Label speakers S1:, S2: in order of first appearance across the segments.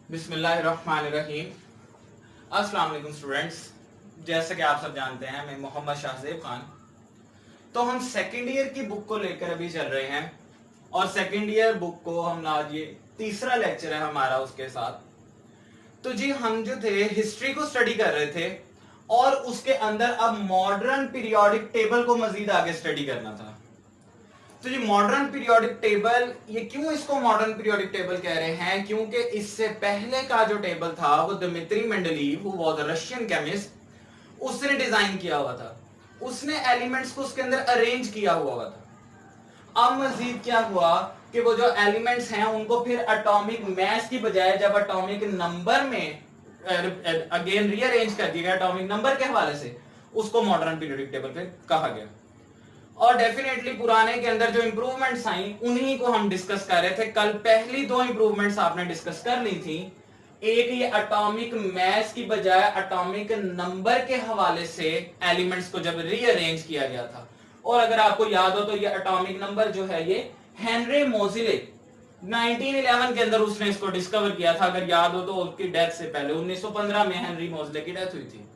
S1: बिस्मिल्लाहिर्रहमानिर्रहीम। अस्सलाम वालेकुम स्टूडेंट्स। जैसे कि आप सब जानते हैं, मैं मोहम्मद शाहजेब खान। तो हम सेकेंड ईयर की बुक को लेकर अभी चल रहे हैं और सेकेंड ईयर बुक को हम आज ये तीसरा लेक्चर है हमारा उसके साथ। तो जी हम जो थे हिस्ट्री को स्टडी कर रहे थे और उसके अंदर अब मॉडर्न पीरियोडिक टेबल को मजीद आगे स्टडी करना था। तो ये मॉडर्न पीरियोडिक टेबल, ये क्यों इसको मॉडर्न पीरियोडिक टेबल कह रहे हैं? क्योंकि इससे पहले का जो टेबल था वो Dmitry Mendeleev, who was a Russian chemist, उसने डिजाइन किया हुआ था। उसने एलिमेंट्स को उसके अंदर अरेंज किया हुआ था। अब मजीद क्या हुआ कि वो जो एलिमेंट्स हैं उनको फिर एटॉमिक मैस की बजाय जब एटॉमिक नंबर में अगेन रीअरेंज कर दिया गया एटॉमिक नंबर के हवाले से, उसको मॉडर्न पीरियोडिक टेबल पे कहा गया। और डेफिनेटली पुराने के अंदर जो इंप्रूवमेंट्स आई उन्हीं को हम डिस्कस कर रहे थे। कल पहली दो इंप्रूवमेंट्स आपने डिस्कस कर ली थी। एक ये एटॉमिक मैस की बजाय एटॉमिक नंबर के हवाले से एलिमेंट्स को जब रीअरेंज किया गया था। और अगर आपको याद हो तो ये एटॉमिक नंबर जो है ये हेनरी मोजिले 1911 के अंदर उसने इसको डिस्कवर किया था। अगर याद हो तो उसकी डेथ से पहले 1915 में हेनरी मोजिले की डेथ हुई थी।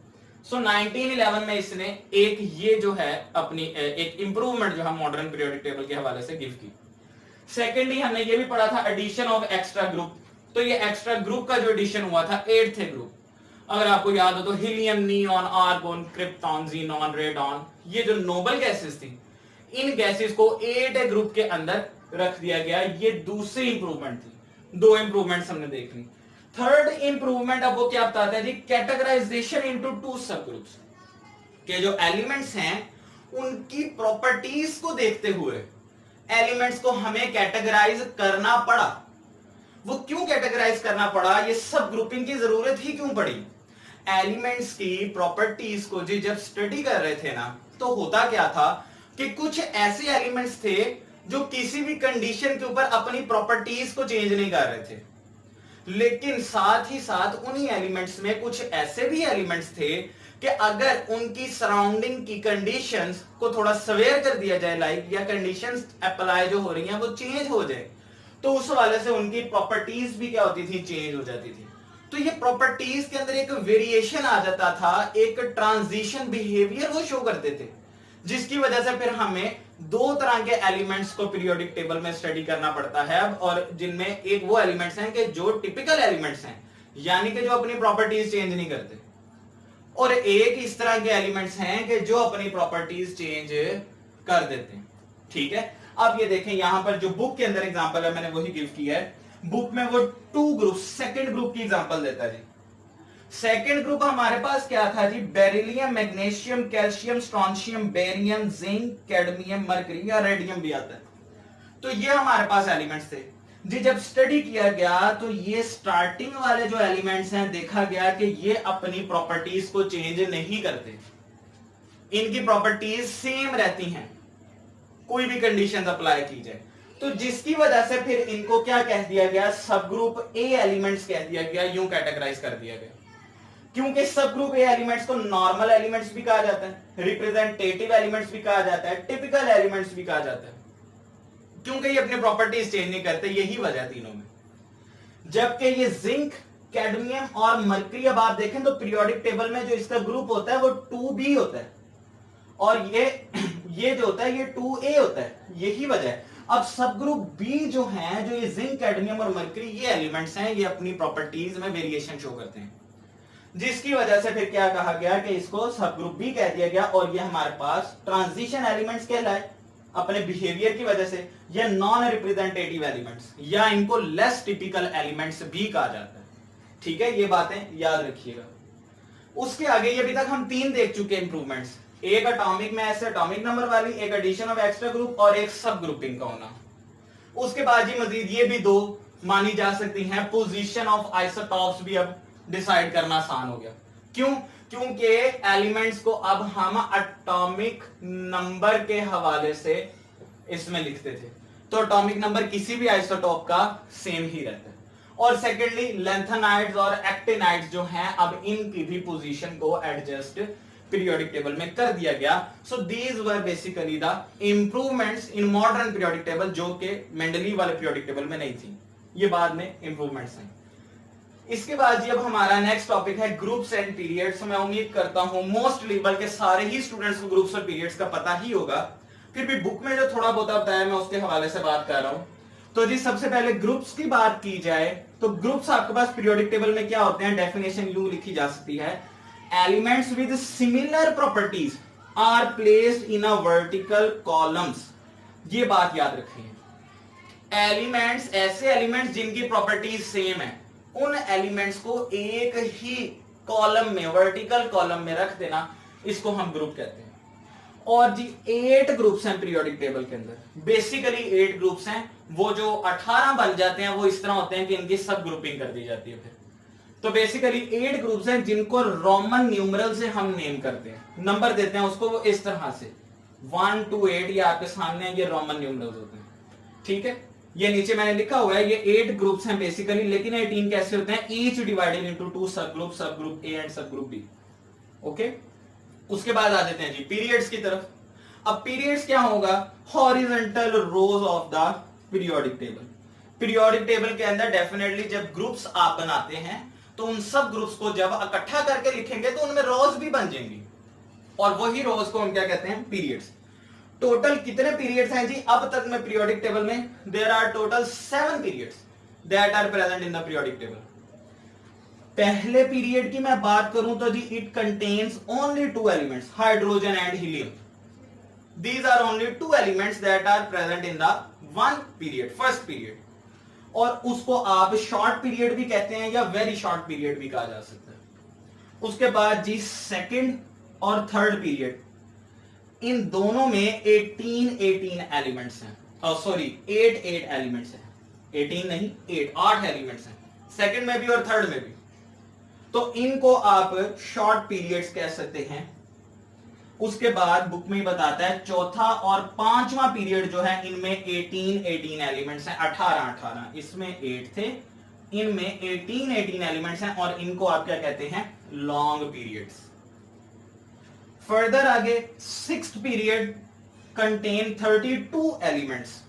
S1: 1911 में इसने एक ये जो है अपनी एक इंप्रूवमेंट जो है मॉडर्न पीरियोडिक टेबल के हवाले से गिव की। सेकेंडली हमने ये भी पढ़ा था एडिशन ऑफ एक्स्ट्रा ग्रुप। तो ये एक्स्ट्रा ग्रुप का जो एडिशन हुआ था 8th ग्रुप, अगर आपको याद हो तो helium, neon, argon, krypton, xenon, radon, ये जो नोबल गैसेस थी, इन गैसेस को 8 ग्रुप के अंदर रख दिया गया। ये दूसरी इंप्रूवमेंट थी। दो इंप्रूवमेंट्स हमने देख ली। थर्ड इंप्रूवमेंट अब वो क्या बताते हैं जी, कैटेगराइजेशन इनटू टू सब ग्रुप्स के जो एलिमेंट्स हैं उनकी प्रॉपर्टीज को देखते हुए एलिमेंट्स को हमें कैटेगराइज करना पड़ा। वो क्यों कैटेगराइज करना पड़ा, ये सब ग्रुपिंग की जरूरत ही क्यों पड़ी? एलिमेंट्स की प्रॉपर्टीज को जी जब स्टडी कर रहे थे ना, तो होता क्या था कि कुछ ऐसे एलिमेंट्स थे जो किसी भी कंडीशन के ऊपर अपनी प्रॉपर्टीज को चेंज नहीं कर रहे थे, लेकिन साथ ही साथ उन्हीं एलिमेंट्स में कुछ ऐसे भी एलिमेंट्स थे कि अगर उनकी सराउंडिंग की कंडीशंस को थोड़ा सवेयर कर दिया जाए, लाइक या कंडीशंस अप्लाई जो हो रही हैं वो चेंज हो जाए, तो उस वाले से उनकी प्रॉपर्टीज भी क्या होती थी, चेंज हो जाती थी। तो ये प्रॉपर्टीज के अंदर एक वेरिएशन आ जाता था, एक ट्रांजिशन बिहेवियर वो शो करते थे, जिसकी वजह से फिर हमें दो तरह के एलिमेंट्स को पीरियोडिक टेबल में स्टडी करना पड़ता है। और जिनमें एक वो एलिमेंट्स हैं कि जो टिपिकल एलिमेंट्स हैं, यानी कि जो अपनी प्रॉपर्टीज चेंज नहीं करते, और एक इस तरह के एलिमेंट्स हैं कि जो अपनी प्रॉपर्टीज चेंज कर देते हैं। ठीक है, अब ये देखें यहां पर जो बुक के अंदर एग्जांपल है मैंने वही गिव किया है। बुक में वो टू ग्रुप, सेकेंड ग्रुप की एग्जांपल देता है जी। सेकेंड ग्रुप हमारे पास क्या था जी, beryllium, magnesium, calcium, strontium, barium, zinc, cadmium, mercury या रेडियम भी आता है। तो ये हमारे पास एलिमेंट्स थे जी। जब स्टडी किया गया तो ये स्टार्टिंग वाले जो एलिमेंट्स हैं देखा गया कि ये अपनी प्रॉपर्टीज को चेंज नहीं करते, इनकी प्रॉपर्टीज सेम रहती हैं, कोई भी कंडीशन अप्लाई की जाए। तो जिसकी वजह से फिर इनको क्या कह दिया गया, सब ग्रुप ए एलिमेंट्स कह दिया गया, यूं कैटेगराइज कर दिया गया। क्योंकि सब ग्रुप ए एलिमेंट्स को नॉर्मल एलिमेंट्स भी कहा जाता है, रिप्रेजेंटेटिव एलिमेंट्स भी कहा जाता है, टिपिकल एलिमेंट्स भी कहा जाता है, क्योंकि ये अपनी प्रॉपर्टीज चेंज नहीं करते, यही वजह तीनों में। जबकि ये जिंक, कैडमियम और मरकरी, अब आप देखें तो पीरियोडिक टेबल में जो इसका ग्रुप होता है वो 2b होता है, और ये जो होता है ये 2a होता है, यही वजह है। अब सब ग्रुप बी जो है, जो ये जिंक, कैडमियम और मरकरी, ये एलिमेंट्स हैं, ये अपनी प्रॉपर्टीज में वेरिएशन शो करते हैं, जिसकी वजह से फिर क्या कहा गया कि इसको सब ग्रुप बी कह दिया गया। और ये हमारे पास ट्रांजिशन एलिमेंट्स कहलाए अपने बिहेवियर की वजह से, या नॉन रिप्रेजेंटेटिव एलिमेंट्स, या इनको लेस टिपिकल एलिमेंट्स भी कहा जाता है। ठीक है, ये बातें याद रखिएगा। उसके आगे ये अभी तक हम तीन देख चुके इंप्रूवमेंट्स, एक एटॉमिक मैस एटॉमिक नंबर वाली, एक एडिशन ऑफ एक्स्ट्रा ग्रुप और एक सब ग्रुपिंग का होना। उसके बाद जी मजीद ये भी दो मानी जा सकती हैं, पोजीशन ऑफ आइसोटॉप्स भी अब डिसाइड करना आसान हो गया। क्यों? क्योंकि एलिमेंट्स को अब हम एटॉमिक नंबर के हवाले से इसमें लिखते थे, तो एटॉमिक नंबर किसी भी आइसोटॉप का सेम ही रहता है। और सेकेंडली लेंथेनाइड्स और एक्टिनाइड्स जो हैं, अब इनकी भी पोजीशन को एडजस्ट पीरियोडिक टेबल में कर दिया गया। So these were basically the improvements in modern periodic table, जो कि मेंडलीव वाले पीरियोडिक टेबल में नहीं थी, ये बाद में इंप्रूवमेंट्स हैं। इसके बाद जी अब हमारा नेक्स्ट टॉपिक है ग्रुप्स एंड पीरियड्स। मैं उम्मीद करता हूं मोस्टली बल्कि सारे ही स्टूडेंट्स को ग्रुप्स और पीरियड्स का पता ही होगा, फिर भी बुक में जो थोड़ा बहुत बताया मैं उसके हवाले से बात कर रहा हूं। तो जी सबसे पहले ग्रुप्स की बात की जाए तो ग्रुप्स आपके पास पीरियोडिक टेबल में क्या होते हैं, डेफिनेशन यूं लिखी जा सकती है, elements with similar properties are placed in a vertical columns. ये बात याद रखिए, एलिमेंट्स, ऐसे एलिमेंट्स जिनकी प्रॉपर्टीज सेम है, उन एलिमेंट्स को एक ही कॉलम में, वर्टिकल कॉलम में रख देना, इसको हम ग्रुप कहते हैं। और जी 8 ग्रुप्स हैं पीरियोडिक टेबल के अंदर, बेसिकली 8 ग्रुप्स हैं। वो जो 18 बन जाते हैं वो इस तरह होते हैं कि इनकी सब ग्रुपिंग कर दी जाती है। फिर तो बेसिकली 8 ग्रुप्स हैं जिनको रोमन न्यूमरल से हम नेम करते हैं, नंबर देते हैं उसको वो इस तरह से 1 to 8, ये आपके सामने ये रोमन न्यूमरल्स होते हैं। ठीक है, ये नीचे मैंने लिखा हुआ है, ये 8 ग्रुप्स हैं बेसिकली, लेकिन 18 कैसे होते हैं, ईच डिवाइडेड इनटू 2 सब ग्रुप ए एंड सब ग्रुप बी। ओके, उसके बाद आ जाते हैं जी पीरियड्स की तरफ। अब पीरियड्स क्या होगा, horizontal rose of the periodic table. Periodic table के अंदर डेफिनेटली जब ग्रुप्स आप बनाते हैं तो उन सब ग्रुप्स को जब इकट्ठा करके लिखेंगे तो उनमें रोज भी बन जाएंगी, और वही रोज को हम क्या कहते हैं, पीरियड्स। टोटल कितने पीरियड्स हैं जी अब तक में पीरियोडिक टेबल में, there are total 7 periods that are present in the periodic table. पहले पीरियड की मैं बात करूं तो जी it contains only 2 elements, hydrogen and helium. These are only 2 elements that are present in the one period, first period. और उसको आप शॉर्ट पीरियड भी कहते हैं या वेरी शॉर्ट पीरियड भी कहा जा सकता है। उसके बाद जी सेकंड और थर्ड पीरियड, इन दोनों में 18 एलिमेंट्स हैं, सॉरी 8 एलिमेंट्स हैं, 18 नहीं 8 एलिमेंट्स हैं, सेकंड में भी और थर्ड में भी। तो इनको आप शॉर्ट पीरियड्स कह सकते हैं। उसके बाद बुक में ही बताता है चौथा और पांचवा पीरियड जो है इनमें 18 एलिमेंट्स हैं, 18, इसमें 8 थे, इनमें 18 एलिमेंट्स हैं, और इनको आप क्या कहते हैं, लॉन्ग पीरियड्स। फर्दर आगे सिक्स्थ पीरियड कंटेन 32 एलिमेंट्स,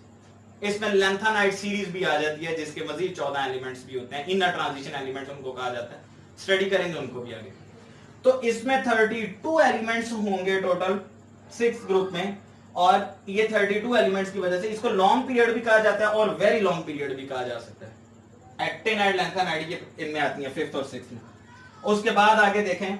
S1: इसमें लेंथानाइट सीरीज भी आ जाती है जिसके मजीद 14 एलिमेंट्स भी होते हैं, इनर ट्रांजिशन एलिमेंट्स उनको कहा जाता है, स्टडी करेंगे उनको भी आगे। तो इसमें 32 एलिमेंट्स होंगे टोटल 6 ग्रुप में, और ये 32 एलिमेंट्स की वजह से इसको लॉन्ग पीरियड भी कहा जाता है और वेरी लॉन्ग पीरियड भी कहा जा सकता है। एक्टिनाइड, लेंथानाइड ये इनमें आती है 5th और 6th में। उसके बाद आगे देखें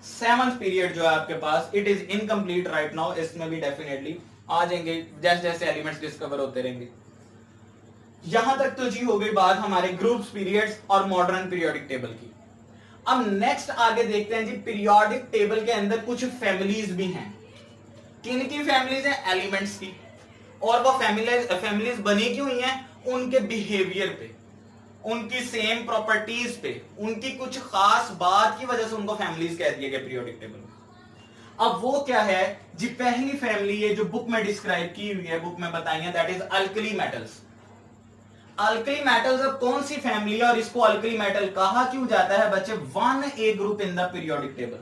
S1: 7th पीरियड जो है आपके पास, it is incomplete right now, इसमें भी डेफिनेटली आ जाएंगे जैसे जैसे एलिमेंट्स डिस्कवर होते रहेंगे। यहां तक तो जी हो गई बात हमारे ग्रुप्स, पीरियड्स और मॉडर्न पीरियोडिक टेबल की। अब नेक्स्ट आगे देखते हैं जी पीरियोडिक टेबल के अंदर कुछ फैमिलीज भी हैं। किन की फैमिलीज हैं, एलिमेंट्स की, और वो फैमिलीज बनी क्यों हुई हैं, उनके बिहेवियर पे, उनकी सेम प्रॉपर्टीज पे, उनकी कुछ खास बात की वजह से उनको फैमिलीज कह दिया गया पीरियोडिक टेबल में। अब वो क्या है जी, पहली फैमिली ये जो बुक में डिस्क्राइब की हुई है, बुक में बताई है, that is alkali metals. Alkali metals अब कौन सी फैमिली है और इसको अल्कली मेटल कहा क्यों जाता है बच्चे, 1A group in the periodic table.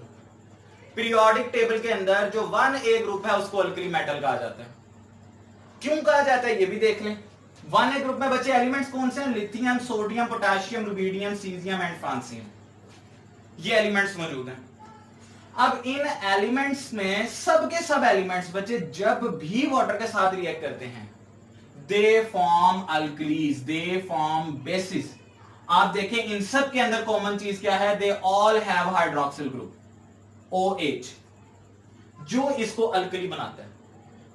S1: Periodic table के अंदर जो 1A ग्रुप है उसको अल्कली मेटल कहा जाता है। क्यों कहा जाता है ये भी देख लें। 1A ग्रुप में बच्चे एलिमेंट्स कौन से हैं, lithium, sodium, potassium, rubidium, caesium and francium, ये एलिमेंट्स मौजूद हैं। अब इन एलिमेंट्स में सबके सब एलिमेंट्स बच्चे जब भी वाटर के साथ रिएक्ट करते हैं, they form alkalis, they form basis. आप देखें इन सब के अंदर कॉमन चीज क्या है, they all have hydroxyl group OH, जो इसको अल्कली बनाता है।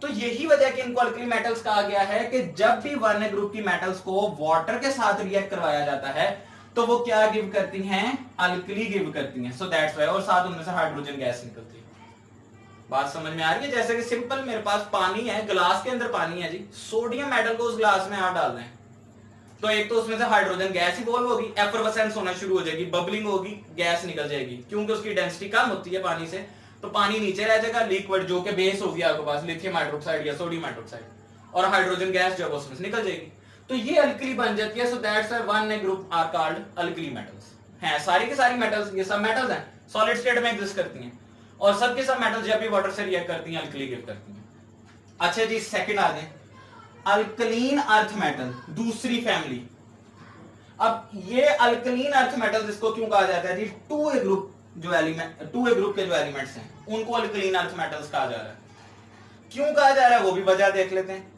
S1: तो यही वजह कि इनको अल्कली मेटल्स कहा गया है कि जब भी 1A ग्रुप की मेटल्स को वाटर के साथ रिएक्ट करवाया जाता है तो वो क्या गिव करती हैं, अल्कली गिव करती हैं। सो दैट्स व्हाई, और साथ उनमें से हाइड्रोजन गैस निकलती है। बात समझ में आ रही है। जैसे कि सिंपल मेरे पास पानी है, ग्लास के अंदर पानी है जी, सोडियम मेटल को उस ग्लास में आप डाल दें तो एक तो उसमें से हाइड्रोजन गैस इवॉल्व होगी, एफरवेसेंस होना शुरू हो जाएगी, बबलिंग होगी, गैस निकल जाएगी, क्योंकि उसकी डेंसिटी कम होती है पानी से, तो पानी नीचे रह जाएगा, लिक्विड जो कि बेस होगी आपके पास लिथियम हाइड्रोक्साइड या सोडियम हाइड्रोक्साइड, और हाइड्रोजन गैस जो उसमें से निकल जाएगी, तो ये अल्कली बन जाती है। So that's why 1A group are called alkali metals. हैं सारी की सारी मेटल्स, ये सब मेटल्स हैं, सॉलिड स्टेट में एग्जिस्ट करती हैं, और सबके सब मेटल्स जब भी वाटर से रिएक्ट करती हैं अल्कली गिव करती हैं। अच्छा जी, सेकंड आ गए अल्कलीन अर्थ मेटल, दूसरी फैमिली। अब ये अल्कलीन अर्थ मेटल्स इसको क्यों कहा जाता है जी? 2A ग्रुप जो एलिमेंट, 2A ग्रुप के जो एलिमेंट्स हैं उनको अल्कलीन अर्थ मेटल्स कहा जा रहा है। क्यों कहा जा रहा है वो भी वजह देख लेते हैं।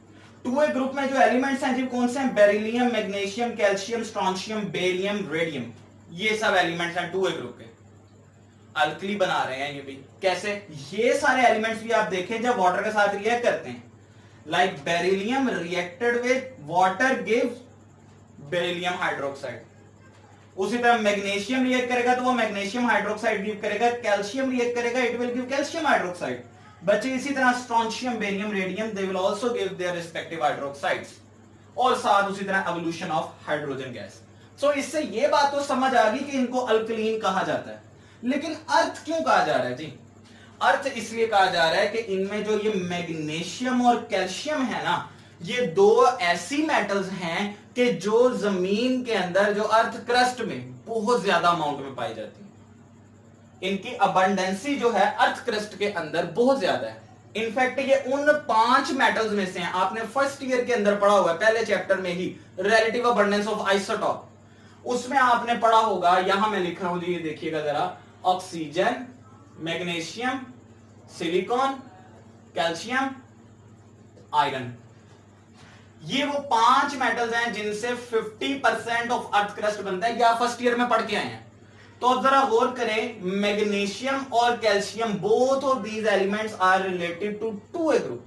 S1: 2A ग्रुप में जो एलिमेंट्स हैं जी कौन से हैं? Beryllium, magnesium, calcium, strontium, barium, radium, ये सब एलिमेंट्स हैं 2A ग्रुप के। अल्कली बना रहे हैं ये भी कैसे? ये सारे एलिमेंट्स भी आप देखें जब वाटर के साथ रिएक्ट करते हैं, like beryllium reacted with water gives beryllium hydroxide. उसी तरह मैग्नीशियम रिएक्ट करेगा तो वो मैग्नीशियम हाइड्रोक्साइड गिव करेगा, कैल्शियम रिएक्ट करेगा it will give calcium hydroxide. बच्चे इसी तरह strontium, barium, radium they will also give their respective hydroxides, और साथ उसी तरह एवोल्यूशन ऑफ हाइड्रोजन गैस। सो इससे ये बात तो समझ आ गई कि इनको अल्कलीन कहा जाता है। लेकिन अर्थ क्यों कहा जा रहा है जी? अर्थ इसलिए कहा जा रहा है कि इनमें जो ये मैग्नीशियम और कैल्शियम है ना, ये दो ऐसी मेटल्स हैं कि जो जमीन के अंदर जो अर्थ क्रस्ट में बहुत ज्यादा अमाउंट में पाई जाती है। इनकी अबंडेंसी जो है अर्थ क्रस्ट के अंदर बहुत ज्यादा है। इनफैक्ट ये उन 5 मेटल्स में से हैं। आपने फर्स्ट ईयर के अंदर पढ़ा हुआ है, पहले चैप्टर में ही, रिलेटिव अबंडेंस ऑफ आइसोटॉप, उसमें आपने पढ़ा होगा। यहां मैं लिख रहा हूं जी, ये देखिएगा जरा, oxygen, magnesium, silicon, calcium, iron, ये वो 5 मेटल्स हैं जिनसे 50% ऑफ अर्थ क्रस्ट बनता है। या फर्स्ट ईयर में पढ़ के आए हैं। तो अब जरा गौर करें, मैग्नीशियम और calcium both of these elements are related to 2A group.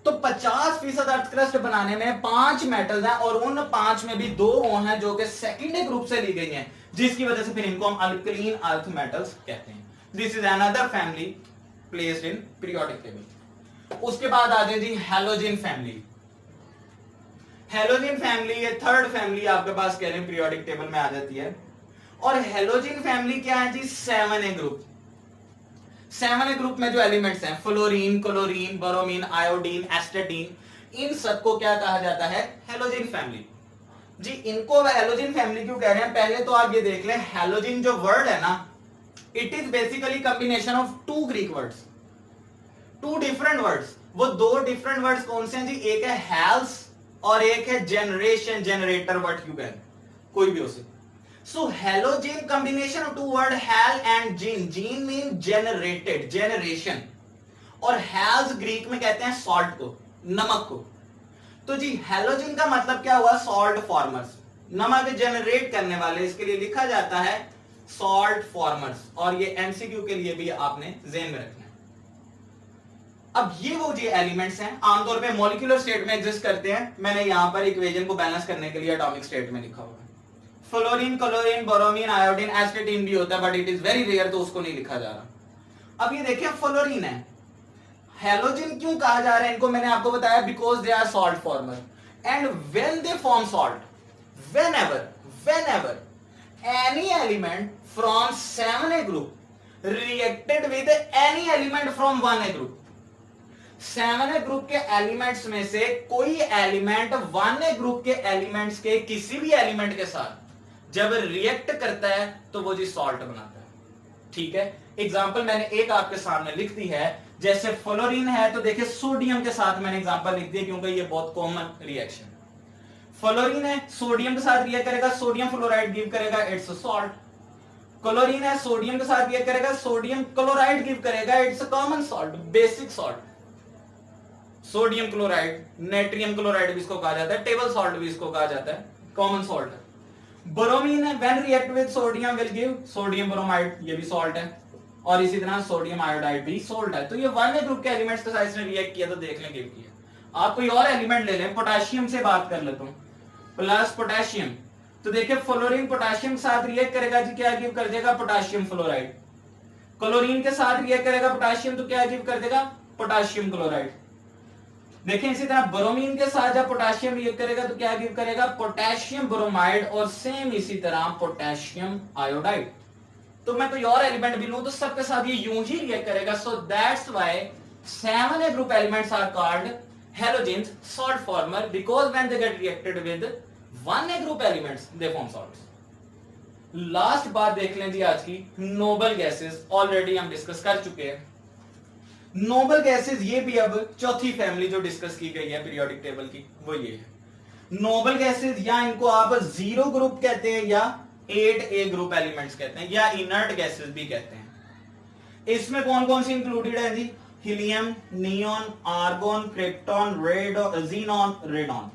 S1: तो 50% अर्थ क्रस्ट बनाने में 5 मेटल्स हैं, और उन 5 में भी 2 वो हैं जो कि सेकेंडरी ग्रुप से ली गई हैं, जिसकी वजह से फिर इनको हम अल्कलीन अर्थ मेटल्स कहते हैं। This is another family placed in periodic table. उसके बाद आ जाए जी हैलोजन फैमिली। हैलोजन फैमिली, ये थर्ड फैमिली आपके पास कह रहे हैं पीरियोडिक टेबल में आ जाती है। और हैलोजन फैमिली क्या है जी? 7A group. 7A ग्रुप में जो एलिमेंट्स हैं, फ्लोरीन, क्लोरीन, ब्रोमीन, आयोडीन, एस्टेटीन, इन सबको क्या कहा जाता है? Halogen family. जी इनको हैलोजन फैमिली क्यों कह रहे हैं? पहले तो आप ये देख लें, हैलोजन जो वर्ड है ना, it is basically combination of 2 Greek words, 2 different words. वो 2 डिफरेंट वर्ड्स कौन से हैं जी? एक है हैल्स और एक है generation, generator, what you can, कोई भी हो सकता। So halogen combination of 2 word hal and gen. Gen mean generated, generation, और हैल्स ग्रीक में कहते हैं सॉल्ट को, नमक को। तो जी हैलोजन का मतलब क्या हुआ? सॉल्ट फॉर्मर्स, नमक जनरेट करने वाले, इसके लिए लिखा जाता है सॉल्ट फॉर्मर्स। और ये एमसीक्यू के लिए भी आपने ज़हन में रखना है। अब ये वो जो एलिमेंट्स हैं आमतौर पे मॉलिक्यूलर स्टेट में एग्जिस्ट करते हैं। मैंने यहां पर इक्वेशन को बैलेंस करने के लिए एटॉमिक स्टेट में लिखा हुआ है। Fluorine, chlorine, bromine, iodine, astatine भी होता है, but it is very rare, तो उसको नहीं लिखा जा रहा। अब ये देखिए फ्लोरीन है। हैलोजन क्यों कहा जा रहा है इनको? मैंने आपको बताया because they are salt former, and when they form salt, whenever any element from 7A group reacted with any element from 1A group, 7A group के एलिमेंट्स में से कोई एलिमेंट 1A ग्रुप के एलिमेंट्स के किसी भी एलिमेंट के साथ जब रिएक्ट करता है तो वो जी सॉल्ट बनाता है। ठीक है, एग्जांपल मैंने एक आपके सामने लिख दी है। जैसे फ्लोरीन है तो देखिए सोडियम के साथ मैंने एग्जांपल लिख दिया क्योंकि ये बहुत कॉमन रिएक्शन। फ्लोरीन है, सोडियम के साथ रिएक्ट करेगा, सोडियम फ्लोराइड गिव करेगा, इट्स सॉल्ट। क्लोरीन है, सोडियम के साथ रिएक्ट करेगा, सोडियम क्लोराइड गिव करेगा, it's common salt, basic salt. Sodium chloride, natrium chloride भी इसको कहा जाता है, टेबल सॉल्ट भी इसको कहा जाता है, कॉमन सॉल्ट है। ब्रोमीन है, when react with sodium will give sodium bromide, ये भी सॉल्ट है। और इसी तरह सोडियम आयोडाइड भी सॉल्ट है। तो ये 1A ग्रुप के एलिमेंट्स के साथ इसने रिएक्ट किया तो देख लें गिव किया। आप कोई और एलिमेंट ले लें, पोटेशियम से बात कर लेता हूं, प्लस पोटेशियम, तो देखिए फ्लोरीन पोटेशियम के साथ रिएक्ट करेगा जी, क्या गिव कर देगा? Potassium fluoride. क्लोरीन के साथ रिएक्ट करेगा पोटेशियम तो क्या गिव कर देगा? Potassium chloride. देखें इसी तरह ब्रोमीन के साथ जब पोटेशियम रिएक्ट करेगा तो क्या गिव करेगा? पोटेशियम ब्रोमाइड, और सेम इसी तरह पोटेशियम आयोडाइड। तो मैं कोई और एलिमेंट भी लूं तो सबके साथ ये यूं ही रिएक्ट करेगा। So that's why 7A group elements are called halogens, salt former, because when they get reacted with 1A group elements they form salts. Last बात देख लें जी आज की, नोबल गैसेस। ऑलरेडी हम डिस्कस कर चुके हैं नोबल गैसेस। ये भी अब चौथी फैमिली जो डिस्कस की गई है पीरियोडिक टेबल की, वो ये है। नोबल गैसेस या इनको आप 0 ग्रुप कहते हैं या 8A ग्रुप एलिमेंट्स कहते हैं या इनर्ट गैसेस भी कहते हैं। इसमें कौन कौन सी इंक्लूडेड है जी? Helium, neon, argon, krypton, xenon, radon.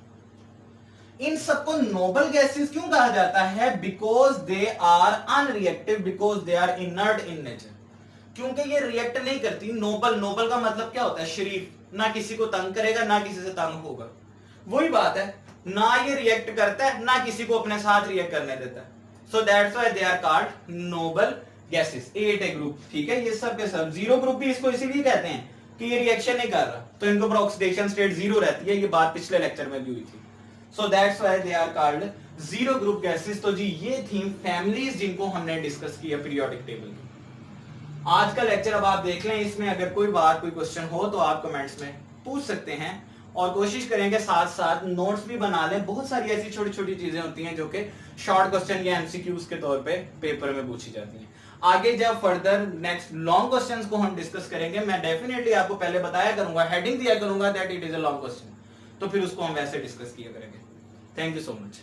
S1: इन सबको नोबल गैसेस क्यों कहा जाता है? Because they are unreactive, because they are inert in nature. क्योंकि ये रिएक्ट नहीं करती। नोबल, नोबल का मतलब क्या होता है? शरीफ, ना किसी को तंग करेगा ना किसी से तंग होगा। वही बात है, ना ये रिएक्ट करता है ना किसी को अपने साथ रिएक्ट करने देता है। So that's why they are called noble gases. 8A group, ठीक है। ये सब के सब 0 ग्रुप भी इसको इसीलिए कहते हैं कि ये रिएक्शन नहीं कर रहा, तो इनको पर ऑक्सीडेशन स्टेट 0 रहती है। ये बात पिछले लेक्चर में भी हुई थी। So that's why they are called 0 group gases. तो जी ये थी फैमिलीज जिनको हमने डिस्कस किया पीरियोडिक टेबल की। आज का लेक्चर अब आप देख लें, इसमें अगर कोई बात, कोई क्वेश्चन हो तो आप कमेंट्स में पूछ सकते हैं और कोशिश करेंगे साथ साथ नोट्स भी बना लें। बहुत सारी ऐसी छोटी छोटी चीजें होती हैं जो कि शॉर्ट क्वेश्चन या एमसीक्यूज के तौर पे पेपर में पूछी जाती हैं। आगे जब फर्दर नेक्स्ट लॉन्ग क्वेश्चंस को हम डिस्कस करेंगे, मैं डेफिनेटली आपको पहले बताया करूंगा, हेडिंग दिया करूंगा that it is a long question, तो फिर उसको हम वैसे डिस्कस किया करेंगे। Thank you so much.